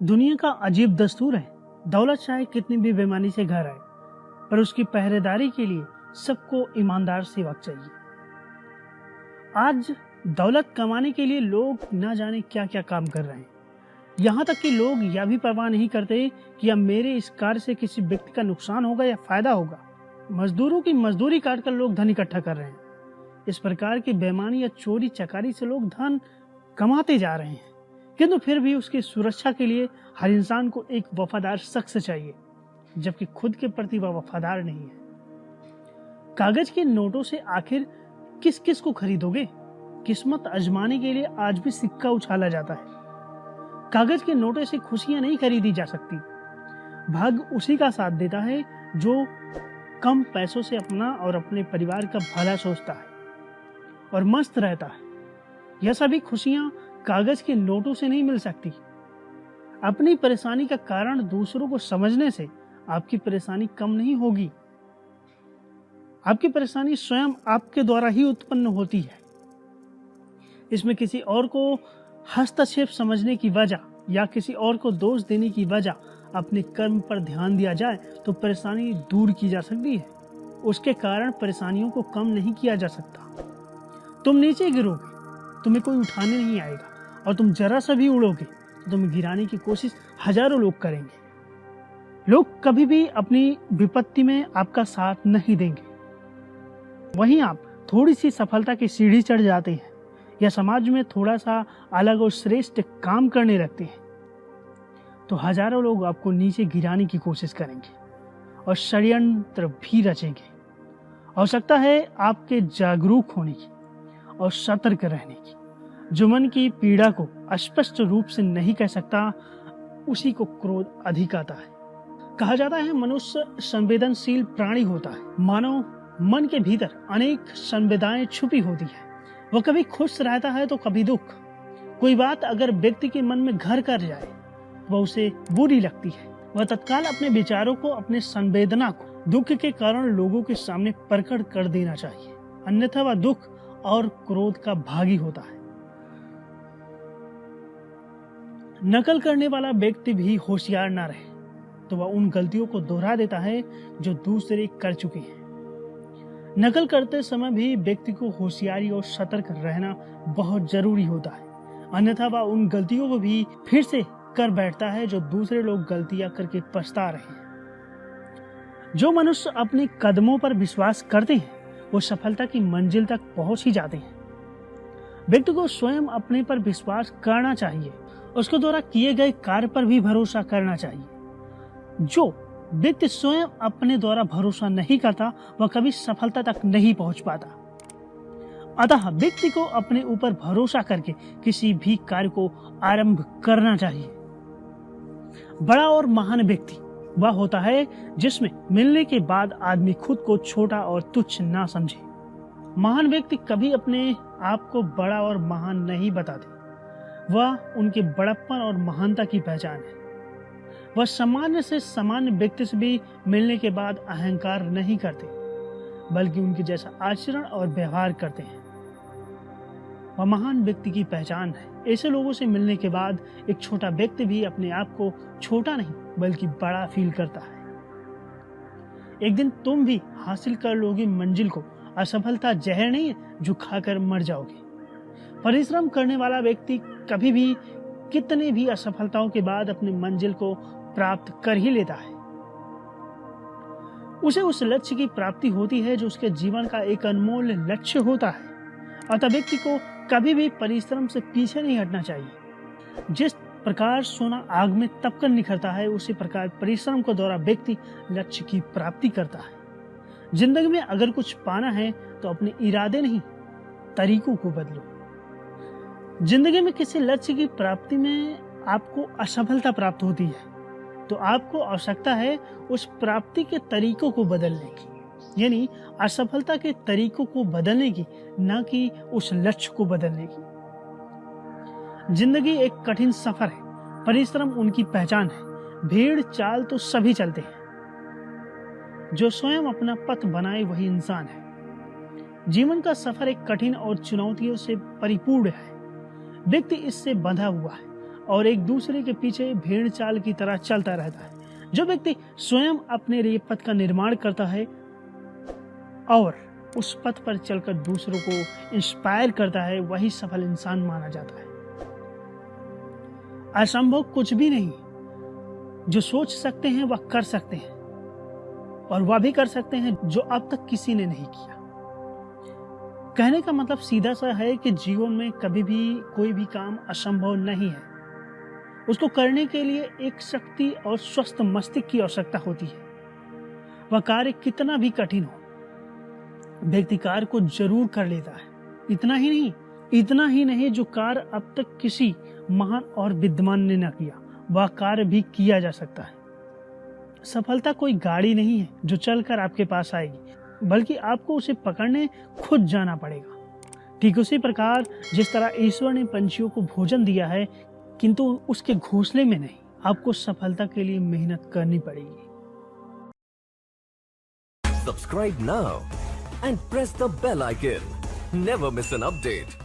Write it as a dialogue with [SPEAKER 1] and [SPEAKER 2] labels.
[SPEAKER 1] दुनिया का अजीब दस्तूर है। दौलत चाहे कितनी भी बेईमानी से घर आए, पर उसकी पहरेदारी के लिए सबको ईमानदार सेवक चाहिए। आज दौलत कमाने के लिए लोग न जाने क्या क्या काम कर रहे हैं। यहाँ तक कि लोग यह भी परवाह नहीं करते कि अब मेरे इस कार्य से किसी व्यक्ति का नुकसान होगा या फायदा होगा। मजदूरों की मजदूरी काटकर लोग धन इकट्ठा कर रहे हैं। इस प्रकार की बेईमानी या चोरी चकारी से लोग धन कमाते जा रहे हैं, किंतु फिर भी उसकी सुरक्षा के लिए हर इंसान को एक वफादार शख्स चाहिए, जबकि खुद के प्रति वह वफादार नहीं है। कागज के नोटों से आखिर किस किस को खरीदोगे? किस्मत आजमाने के लिए आज भी सिक्का उछाला जाता है। कागज के नोटों से खुशियां नहीं खरीदी जा सकती। भाग्य उसी का साथ देता है जो कम पैसों से अपना और अपने परिवार का भला सोचता है और मस्त रहता है। यह सभी खुशियां कागज के नोटों से नहीं मिल सकती। अपनी परेशानी का कारण दूसरों को समझने से आपकी परेशानी कम नहीं होगी। आपकी परेशानी स्वयं आपके द्वारा ही उत्पन्न होती है। इसमें किसी और को हस्तक्षेप समझने की वजह या किसी और को दोष देने की वजह अपने कर्म पर ध्यान दिया जाए तो परेशानी दूर की जा सकती है। उसके कारण परेशानियों को कम नहीं किया जा सकता। तुम नीचे गिरोगे, तुम्हें कोई उठाने नहीं आएगा, और तुम जरा सा भी उड़ोगे तो तुम्हें गिराने की कोशिश हजारों लोग करेंगे। लोग कभी भी अपनी विपत्ति में आपका साथ नहीं देंगे। वहीं आप थोड़ी सी सफलता की सीढ़ी चढ़ जाते हैं या समाज में थोड़ा सा अलग और श्रेष्ठ काम करने लगते हैं तो हजारों लोग आपको नीचे गिराने की कोशिश करेंगे और षड्यंत्र भी रचेंगे। आवश्यकता है आपके जागरूक होने की और सतर्क रहने की। जो मन की पीड़ा को स्पष्ट रूप से नहीं कह सकता, उसी को क्रोध अधिक आता है। कहा जाता है मनुष्य संवेदनशील प्राणी होता है। मानव मन के भीतर अनेक संवेदनाएं छुपी होती है। वह कभी खुश रहता है तो कभी दुख। कोई बात अगर व्यक्ति के मन में घर कर जाए वह उसे बुरी लगती है। वह तत्काल अपने विचारों को, अपने संवेदना को दुख के कारण लोगों के सामने प्रकट कर देना चाहिए, अन्यथा वह दुख और क्रोध का भागी होता है। नकल करने वाला व्यक्ति भी होशियार ना रहे तो वह उन गलतियों को दोहरा देता है जो दूसरे कर चुके हैं। नकल करते समय भी व्यक्ति को होशियारी और सतर्क रहना बहुत जरूरी होता है, अन्यथा वह उन गलतियों को भी फिर से कर बैठता है जो दूसरे लोग गलतियां करके पछता रहे हैं। जो मनुष्य अपने कदमों पर विश्वास करते हैं वो सफलता की मंजिल तक पहुंच ही जाते हैं। व्यक्ति को स्वयं अपने पर विश्वास करना चाहिए, उसके द्वारा किए गए कार्य पर भी भरोसा करना चाहिए। जो व्यक्ति स्वयं अपने द्वारा भरोसा नहीं करता वह कभी सफलता तक नहीं पहुंच पाता। अतः व्यक्ति को अपने ऊपर भरोसा करके किसी भी कार्य को आरंभ करना चाहिए। बड़ा और महान व्यक्ति वह होता है जिसमें मिलने के बाद आदमी खुद को छोटा और तुच्छ ना समझे। महान व्यक्ति कभी अपने आप को बड़ा और महान नहीं बताते। वह उनके बड़प्पन और महानता की पहचान है। वह सामान्य से सामान्य व्यक्ति से भी मिलने के बाद अहंकार नहीं करते, बल्कि उनके जैसा आचरण और व्यवहार करते हैं। वह महान व्यक्ति की पहचान है। ऐसे लोगों से मिलने के बाद एक छोटा व्यक्ति भी अपने आप को छोटा नहीं बल्कि बड़ा फील करता है। एक दिन तुम भी हासिल कर लोगे मंजिल को। असफलता जहर नहीं है जो खाकर मर जाओगे। परिश्रम करने वाला व्यक्ति कभी भी कितने भी असफलताओं के बाद अपनी मंजिल को प्राप्त कर ही लेता है। उसे उस लक्ष्य की प्राप्ति होती है जो उसके जीवन का एक अनमोल लक्ष्य होता है। अतः व्यक्ति को कभी भी परिश्रम से पीछे नहीं हटना चाहिए। जिस प्रकार सोना आग में तपकर निखरता है, उसी प्रकार परिश्रम के द्वारा व्यक्ति लक्ष्य की प्राप्ति करता है। जिंदगी में अगर कुछ पाना है तो अपने इरादे नहीं, तरीकों को बदलो। जिंदगी में किसी लक्ष्य की प्राप्ति में आपको असफलता प्राप्त होती है तो आपको आवश्यकता है उस प्राप्ति के तरीकों को बदलने की, यानी असफलता के तरीकों को बदलने की, न कि उस लक्ष्य को बदलने की। जिंदगी एक कठिन सफर है। परिश्रम उनकी पहचान है। भीड़ चाल तो सभी चलते हैं, जो स्वयं अपना पथ बनाए वही इंसान है। जीवन का सफर एक कठिन और चुनौतियों से परिपूर्ण है। व्यक्ति इससे बंधा हुआ है। और एक दूसरे के पीछे भेड़ चाल की तरह चलता रहता है। जो व्यक्ति स्वयं अपने लिए पथ का निर्माण करता है और उस पथ पर चलकर दूसरों को इंस्पायर करता है, वही सफल इंसान माना जाता है। असंभव कुछ भी नहीं, जो सोच सकते हैं वह कर सकते हैं, और वह भी कर सकते हैं जो अब तक किसी ने नहीं किया। कहने का मतलब सीधा सा है कि जीवन में कभी भी कोई भी काम असंभव नहीं है। उसको करने के लिए एक शक्ति और स्वस्थ मस्तिष्क की आवश्यकता होती है। वह कार्य कितना भी कठिन हो, व्यक्ति कार्य को जरूर कर लेता है। इतना ही नहीं जो कार्य अब तक किसी महान और विद्वान ने न किया, वह कार्य भी किया जा सकता है। सफलता कोई गाड़ी नहीं है जो चलकर आपके पास आएगी, बल्कि आपको उसे पकड़ने खुद जाना पड़ेगा। ठीक उसी प्रकार जिस तरह ईश्वर ने पंछियों को भोजन दिया है, किंतु उसके घोंसले में नहीं, आपको सफलता के लिए मेहनत करनी पड़ेगी।
[SPEAKER 2] Subscribe now and press the bell icon. Never miss an update.